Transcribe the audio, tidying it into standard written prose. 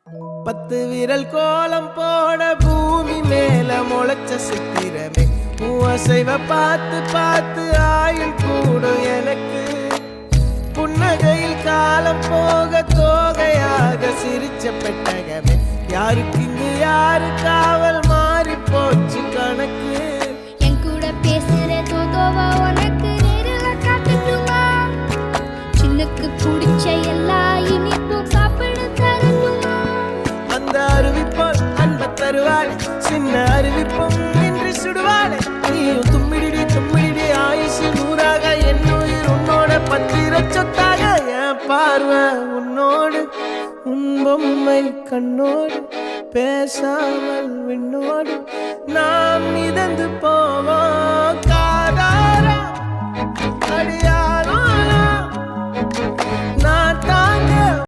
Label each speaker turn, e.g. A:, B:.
A: 10 விரல் கோலம் போட பூமி மேல முளைச்ச சித்திரமே அசைவ பார்த்து பார்த்து ஆயுள் கூடும் எனக்கு புன்னகையில் காலம் போக தோகையாக சிரிச்ச பெட்டகமே யாருக்கு இங்கு யாரு காவல் மாறி போச்சு கணக்கு
B: என் கூட பேசுற தோதோவா உனக்கு நேரில் காட்டட்டுமா சின்னுக்கு பிடிச்ச எல்லா இனிப்பும் சாப்பிட தரட்டுமா
A: அந்த அருவிப்போல் அன்ப தருவாள் சின்ன அருவிப்பும் நின்று சுடுவாளே நீயும் தும்மிடி தும்மிடி ஆயுசு 100ஆக என் உயிர் உன்னோட பத்திர சொத்தாக என் பார்வை உன்னோடு உன் பொம்மை கண்ணோடு பேசாமல் விண்ணோடு நாம் மிதந்து போவோம்